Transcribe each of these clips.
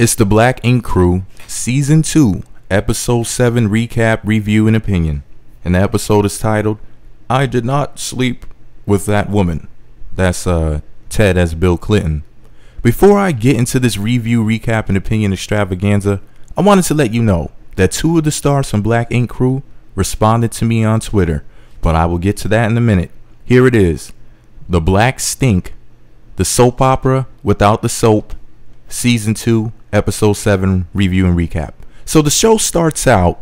It's the Black Ink Crew, Season 2, Episode 7 Recap, Review, and Opinion. And the episode is titled, I Did Not Sleep with That Woman. That's Ted as Bill Clinton. Before I get into this review, recap, and opinion extravaganza, I wanted to let you know that 2 of the stars from Black Ink Crew responded to me on Twitter, but I will get to that in a minute. Here it is. The Black Stink, the soap opera without the soap, Season 2, Episode 7, Review and Recap. So the show starts out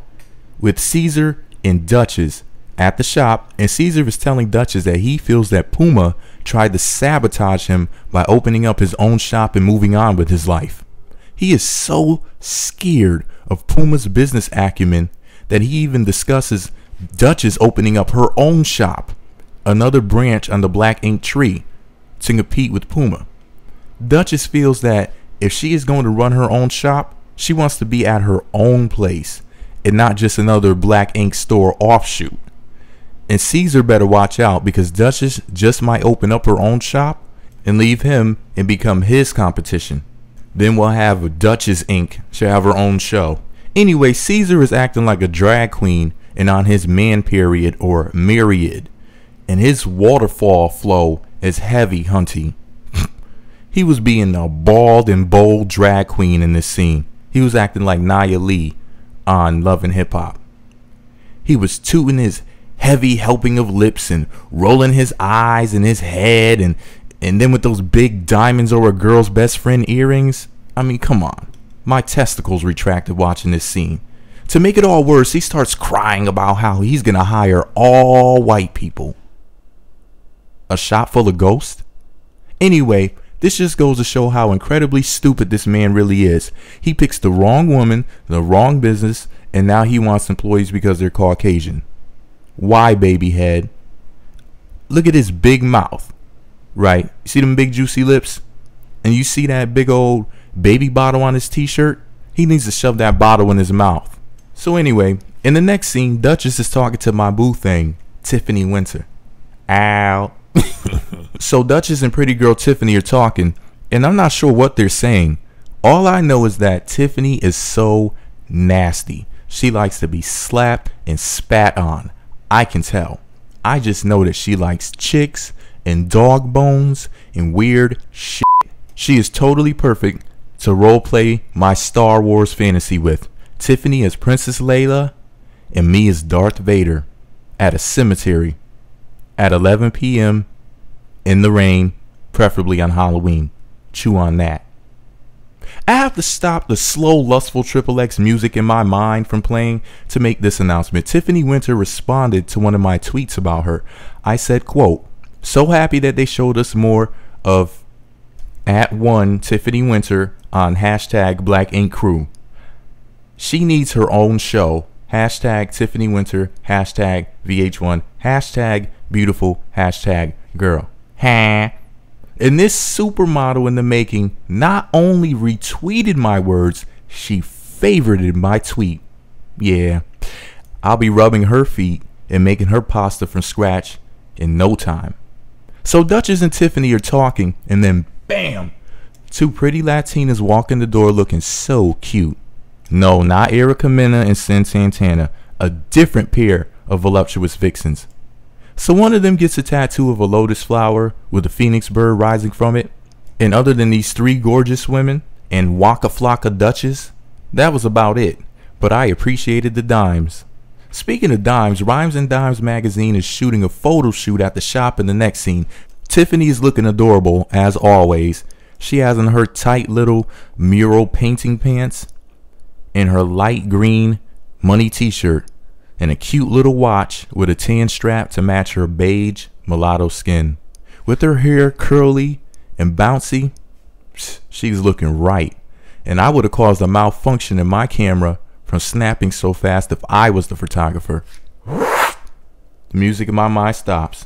with Caesar and Dutchess at the shop, and Caesar is telling Dutchess that he feels that Puma tried to sabotage him by opening up his own shop and moving on with his life. He is so scared of Puma's business acumen that he even discusses Dutchess opening up her own shop, another branch on the Black Ink tree, to compete with Puma. Dutchess feels that if she is going to run her own shop, she wants to be at her own place and not just another Black Ink store offshoot. And Caesar better watch out, because Dutchess just might open up her own shop and leave him and become his competition. Then we'll have Dutchess Inc. She'll have her own show. Anyway, Caesar is acting like a drag queen and on his man period or myriad. And his waterfall flow is heavy hunty. He was being a bald and bold drag queen in this scene. He was acting like Nia Lee on Love and Hip Hop. He was tooting his heavy helping of lips and rolling his eyes and his head, and then with those big diamonds or a girl's best friend earrings. I mean, come on. My testicles retracted watching this scene. To make it all worse, he starts crying about how he's gonna hire all white people. A shop full of ghosts? Anyway, this just goes to show how incredibly stupid this man really is. He picks the wrong woman, the wrong business, and now he wants employees because they're Caucasian. Why, baby head? Look at his big mouth, right? You see them big juicy lips? And you see that big old baby bottle on his t-shirt? He needs to shove that bottle in his mouth. So anyway, in the next scene, Dutchess is talking to my boo thing, Tiffany Winter. Ow. So Dutchess and pretty girl Tiffany are talking, and I'm not sure what they're saying. All I know is that Tiffany is so nasty. She likes to be slapped and spat on. I can tell. I just know that she likes chicks and dog bones and weird shit. She is totally perfect to roleplay my Star Wars fantasy with. Tiffany as Princess Leia and me as Darth Vader at a cemetery at 11 p.m. in the rain, preferably on Halloween. Chew on that. I have to stop the slow, lustful XXX music in my mind from playing to make this announcement. Tiffany Winter responded to one of my tweets about her. I said, quote, so happy that they showed us more of @1 Tiffany Winter on hashtag Black Ink Crew. She needs her own show. Hashtag Tiffany Winter, hashtag VH1, hashtag beautiful, hashtag girl. Ha. And this supermodel in the making not only retweeted my words, she favorited my tweet. Yeah, I'll be rubbing her feet and making her pasta from scratch in no time. So Dutchess and Tiffany are talking, and then bam, 2 pretty Latinas walk in the door looking so cute. No, not Erica Mena and Sin Santana, a different pair of voluptuous vixens. So one of them gets a tattoo of a lotus flower with a phoenix bird rising from it. And other than these 3 gorgeous women and Waka Flocka Dutchess, that was about it. But I appreciated the dimes. Speaking of dimes, Rhymes and Dimes magazine is shooting a photo shoot at the shop in the next scene. Tiffany is looking adorable, as always. She has on her tight little mural painting pants and her light green money t-shirt, and a cute little watch with a tan strap to match her beige mulatto skin. With her hair curly and bouncy, she's looking right. And I would have caused a malfunction in my camera from snapping so fast if I was the photographer. The music in my mind stops.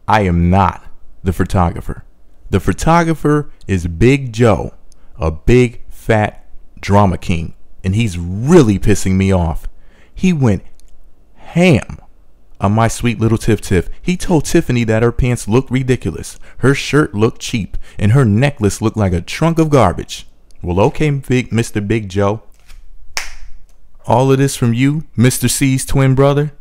I am not the photographer. The photographer is Big Joe, a big fat drama king, and he's really pissing me off. He went ham on my sweet little Tiff. He told Tiffany that her pants looked ridiculous, her shirt looked cheap, and her necklace looked like a trunk of garbage. Well, okay, Mr. Big Joe. All of this from you, Mr. C's twin brother?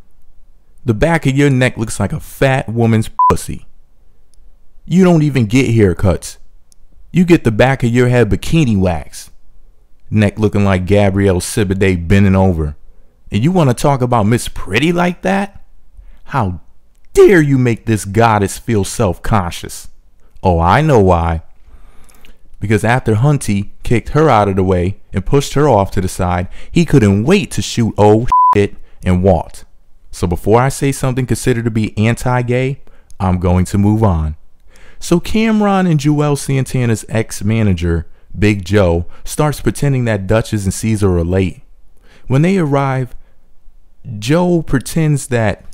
The back of your neck looks like a fat woman's pussy. You don't even get haircuts. You get the back of your head bikini wax. Neck looking like Gabrielle Sibiday bending over. And you want to talk about Miss Pretty like that? How dare you make this goddess feel self-conscious? Oh, I know why. Because after Hunty kicked her out of the way and pushed her off to the side, he couldn't wait to shoot old shit and walked. So before I say something considered to be anti-gay, I'm going to move on. So Cameron and Joel Santana's ex-manager, Big Joe, starts pretending that Dutchess and Caesar are late. When they arrive, Joe pretends that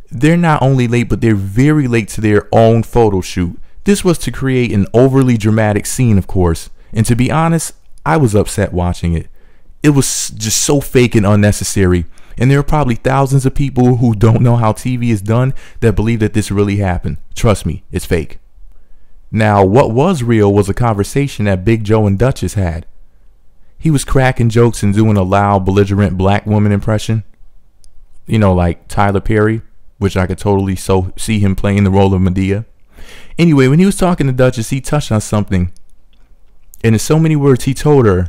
they're not only late, but they're very late to their own photo shoot. This was to create an overly dramatic scene, of course. And to be honest, I was upset watching it. It was just so fake and unnecessary. And there are probably thousands of people who don't know how TV is done that believe that this really happened. Trust me, it's fake. Now, what was real was a conversation that Big Joe and Dutchess had. He was cracking jokes and doing a loud, belligerent black woman impression. You know, like Tyler Perry, which I could totally see him playing the role of Medea. Anyway, when he was talking to Dutchess, he touched on something. And in so many words, he told her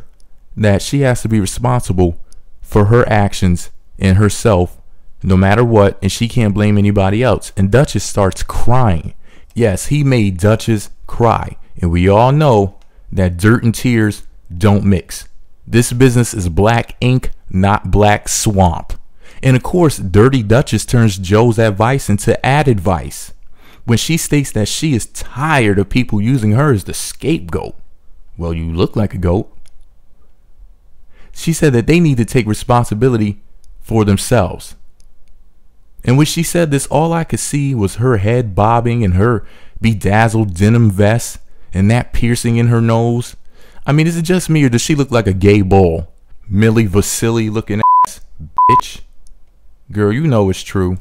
that she has to be responsible for her actions and herself, no matter what, and she can't blame anybody else. And Dutchess starts crying. Yes, he made Dutchess cry. And we all know that dirt and tears don't mix. This business is black ink, not black swamp. And of course, Dirty Dutchess turns Joe's advice into added advice when she states that she is tired of people using her as the scapegoat. Well, you look like a goat. She said that they need to take responsibility for themselves. And when she said this, all I could see was her head bobbing and her bedazzled denim vest and that piercing in her nose. I mean, is it just me or does she look like a gay bull? Millie Vasily looking ass bitch. Girl, you know it's true.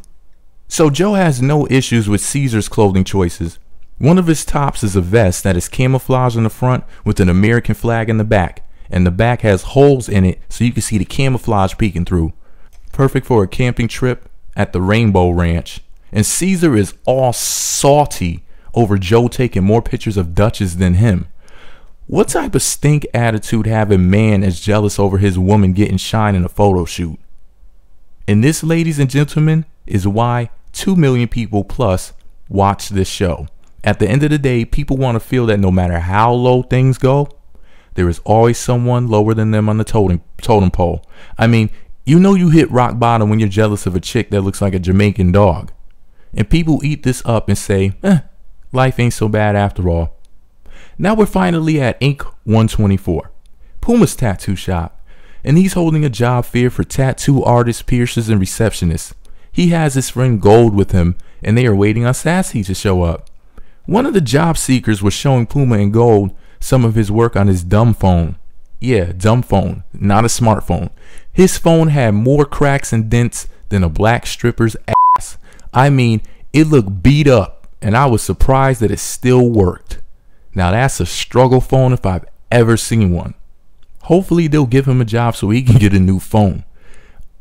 So Joe has no issues with Caesar's clothing choices. One of his tops is a vest that is camouflage on the front with an American flag in the back. And the back has holes in it so you can see the camouflage peeking through. Perfect for a camping trip at the Rainbow Ranch. And Caesar is all salty over Joe taking more pictures of Dutchess than him. What type of stink attitude have a man as jealous over his woman getting shine in a photo shoot? And this, ladies and gentlemen, is why 2 million people plus watch this show. At the end of the day, people want to feel that no matter how low things go, there is always someone lower than them on the totem pole. I mean, you know you hit rock bottom when you're jealous of a chick that looks like a Jamaican dog. And people eat this up and say, life ain't so bad after all. Now we're finally at Ink 124, Puma's tattoo shop. And he's holding a job fair for tattoo artists, piercers, and receptionists. He has his friend Gold with him, and they are waiting on Sassy to show up. One of the job seekers was showing Puma and Gold some of his work on his dumb phone. Yeah, dumb phone, not a smartphone. His phone had more cracks and dents than a black stripper's ass. I mean, it looked beat up, and I was surprised that it still worked. Now that's a struggle phone if I've ever seen one. Hopefully they'll give him a job so he can get a new phone.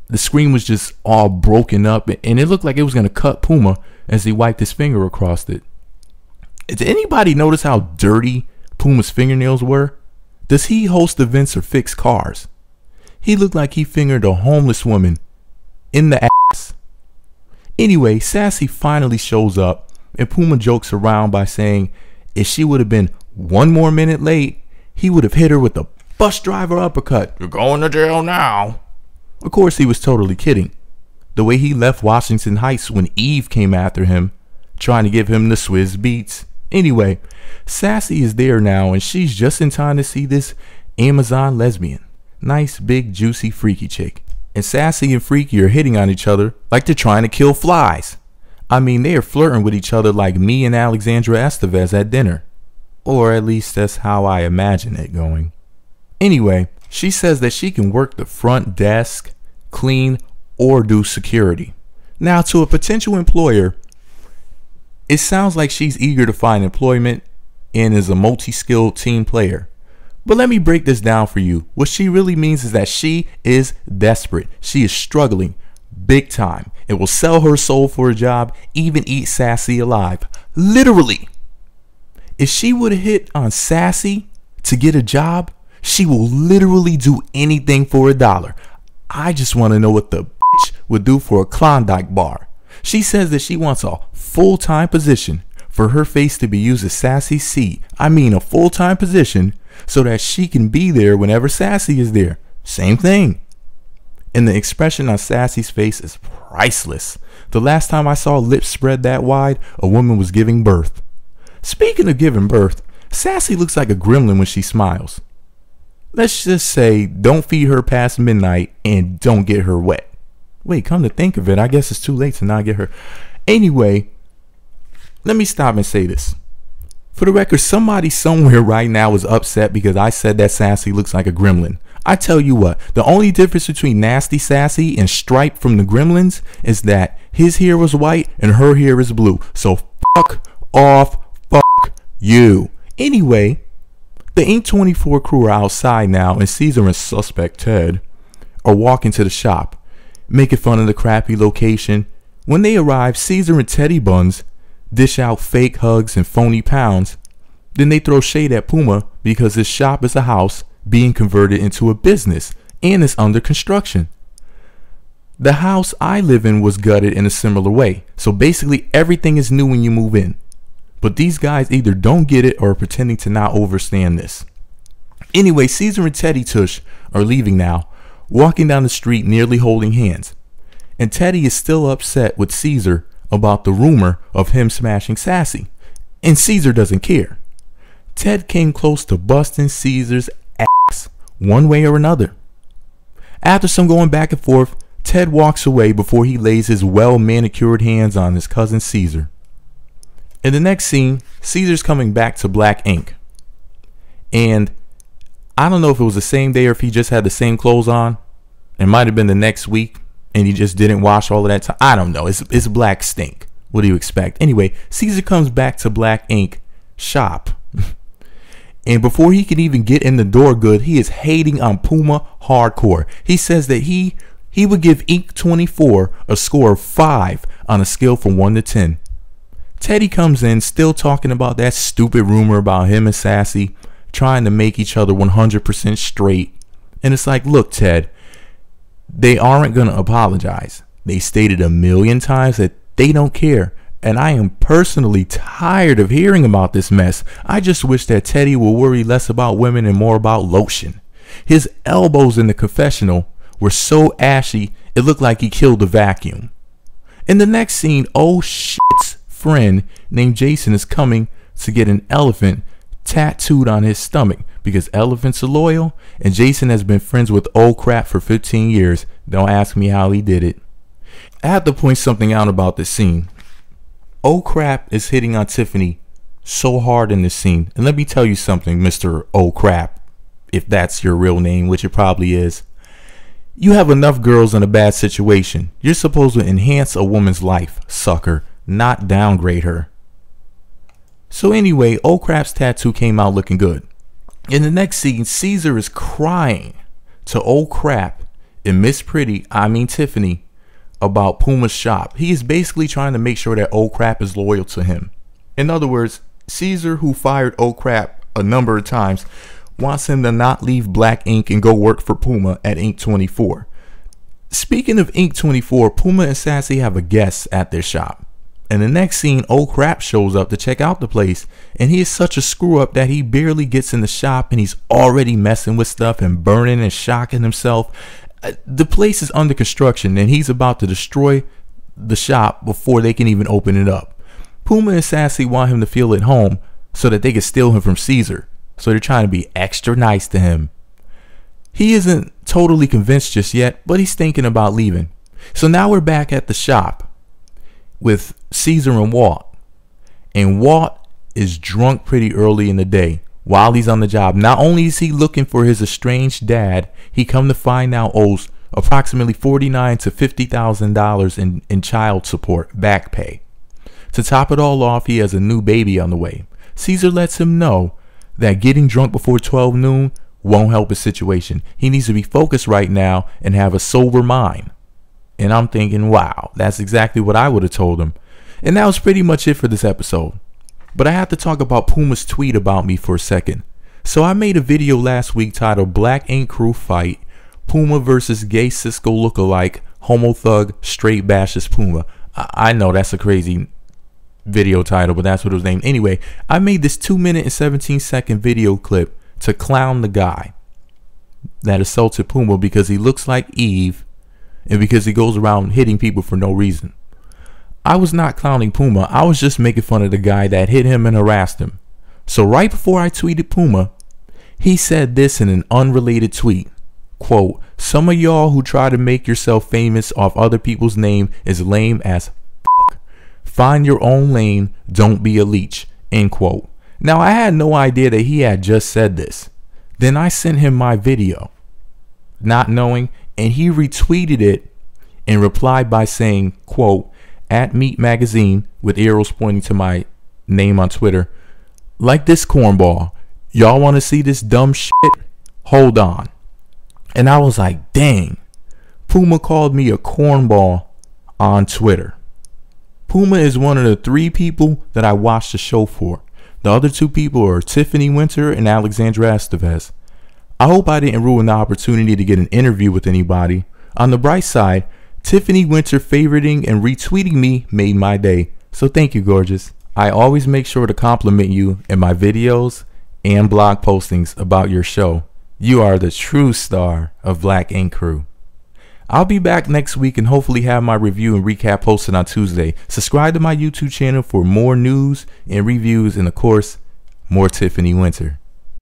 The screen was just all broken up, and it looked like it was going to cut Puma as he wiped his finger across it. Did anybody notice how dirty Puma's fingernails were? Does he host events or fix cars? He looked like he fingered a homeless woman in the ass. Anyway, Sassy finally shows up, and Puma jokes around by saying if she would have been 1 more minute late, he would have hit her with the bus driver uppercut. You're going to jail now. Of course, he was totally kidding. The way he left Washington Heights when Eve came after him, trying to give him the Swizz beats. Anyway, Sassy is there now, and she's just in time to see this Amazon lesbian. Nice, big, juicy, freaky chick. And Sassy and Freaky are hitting on each other like they're trying to kill flies. I mean, they are flirting with each other like me and Alexandra Estevez at dinner. Or at least that's how I imagine it going. Anyway, she says that she can work the front desk, clean, or do security. Now, to a potential employer, it sounds like she's eager to find employment and is a multi-skilled team player. But let me break this down for you. What she really means is that she is desperate. She is struggling big time and will sell her soul for a job, even eat Sassy alive. Literally. If she would have hit on Sassy to get a job, she will literally do anything for $1. I just want to know what the bitch would do for a Klondike bar. She says that she wants a full-time position for her face to be used as Sassy's seat. I mean a full-time position so that she can be there whenever Sassy is there. Same thing. And the expression on Sassy's face is priceless. The last time I saw lips spread that wide, a woman was giving birth. Speaking of giving birth, Sassy looks like a gremlin when she smiles. Let's just say don't feed her past midnight and don't get her wet. Wait, come to think of it, I guess it's too late to not get her. Anyway, let me stop and say this. For the record, somebody somewhere right now is upset because I said that Sassy looks like a gremlin. I tell you what, the only difference between Nasty Sassy and Stripe from the Gremlins is that his hair was white and her hair is blue. So fuck off, fuck you. Anyway, the Ink 24 crew are outside now and Caesar and suspect Ted are walking to the shop, making fun of the crappy location. When they arrive, Caesar and Teddy Buns dish out fake hugs and phony pounds. Then they throw shade at Puma because his shop is a house being converted into a business and is under construction. The house I live in was gutted in a similar way, so basically everything is new when you move in. But these guys either don't get it or are pretending to not understand this. Anyway, Caesar and Teddy Tush are leaving now, walking down the street nearly holding hands. And Teddy is still upset with Caesar about the rumor of him smashing Sassy. And Caesar doesn't care. Ted came close to busting Caesar's ass one way or another. After some going back and forth, Ted walks away before he lays his well-manicured hands on his cousin Caesar. In the next scene, Caesar's coming back to Black Ink. And I don't know if it was the same day or if he just had the same clothes on. It might have been the next week and he just didn't wash all of that time. I don't know. It's black stink. What do you expect? Anyway, Caesar comes back to Black Ink shop. And before he can even get in the door good, he is hating on Puma hardcore. He says that he would give Ink 24 a score of 5 on a scale from 1 to 10. Teddy comes in still talking about that stupid rumor about him and Sassy trying to make each other 100% straight. And it's like, look, Ted, they aren't going to apologize. They stated 1,000,000 times that they don't care. And I am personally tired of hearing about this mess. I just wish that Teddy will worry less about women and more about lotion. His elbows in the confessional were so ashy, it looked like he killed the vacuum. In the next scene, oh shit's friend named Jason is coming to get an elephant tattooed on his stomach because elephants are loyal and Jason has been friends with old crap for 15 years. Don't ask me how he did it. I have to point something out about this scene. Old crap is hitting on Tiffany so hard in this scene. And let me tell you something, Mr. Old crap, if that's your real name, which it probably is. You have enough girls in a bad situation. You're supposed to enhance a woman's life, sucker, not downgrade her. So anyway, Old Crap's tattoo came out looking good. In the next scene, Caesar is crying to Old Crap and Miss Pretty, I mean Tiffany, about Puma's shop. He is basically trying to make sure that Old Crap is loyal to him. In other words, Caesar, who fired Old Crap a number of times, wants him to not leave Black Ink and go work for Puma at Ink 24. Speaking of Ink 24, Puma and Sassy have a guest at their shop. In the next scene, Old Crap shows up to check out the place, and he is such a screw up that he barely gets in the shop and he's already messing with stuff and burning and shocking himself. The place is under construction and he's about to destroy the shop before they can even open it up. Puma and Sassy want him to feel at home so that they can steal him from Caesar. So they're trying to be extra nice to him. He isn't totally convinced just yet, but he's thinking about leaving. So now we're back at the shop with Caesar and Walt. And Walt is drunk pretty early in the day while he's on the job. Not only is he looking for his estranged dad, he come to find out owes approximately $49,000 to $50,000 in child support back pay. To top it all off, he has a new baby on the way. Caesar lets him know that getting drunk before 12 noon won't help his situation. He needs to be focused right now and have a sober mind. And I'm thinking, wow, that's exactly what I would have told him. And that was pretty much it for this episode. But I have to talk about Puma's tweet about me for a second. So I made a video last week titled Black Ink Crew Fight, Puma versus Gay Cisco Lookalike, Homo Thug Straight Bashes Puma. I know that's a crazy video title, but that's what it was named. Anyway, I made this 2-minute and 17-second video clip to clown the guy that assaulted Puma because he looks like Eve and because he goes around hitting people for no reason. I was not clowning Puma. I was just making fun of the guy that hit him and harassed him. So right before I tweeted Puma, he said this in an unrelated tweet. Quote, "Some of y'all who try to make yourself famous off other people's name is lame as fuck. Find your own lane, don't be a leech." End quote. Now I had no idea that he had just said this. Then I sent him my video, not knowing, and he retweeted it and replied by saying, quote, "At Meat Magazine," with arrows pointing to my name on Twitter, "Like this cornball. Y'all want to see this dumb shit? Hold on." And I was like, dang, Puma called me a cornball on Twitter. Puma is one of the 3 people that I watched the show for. The other 2 people are Tiffany Winter and Alexandra Estevez. I hope I didn't ruin the opportunity to get an interview with anybody. On the bright side, Tiffany Winter favoriting and retweeting me made my day. So thank you, gorgeous. I always make sure to compliment you in my videos and blog postings about your show. You are the true star of Black Ink Crew. I'll be back next week and hopefully have my review and recap posted on Tuesday. Subscribe to my YouTube channel for more news and reviews and, of course, more Tiffany Winter.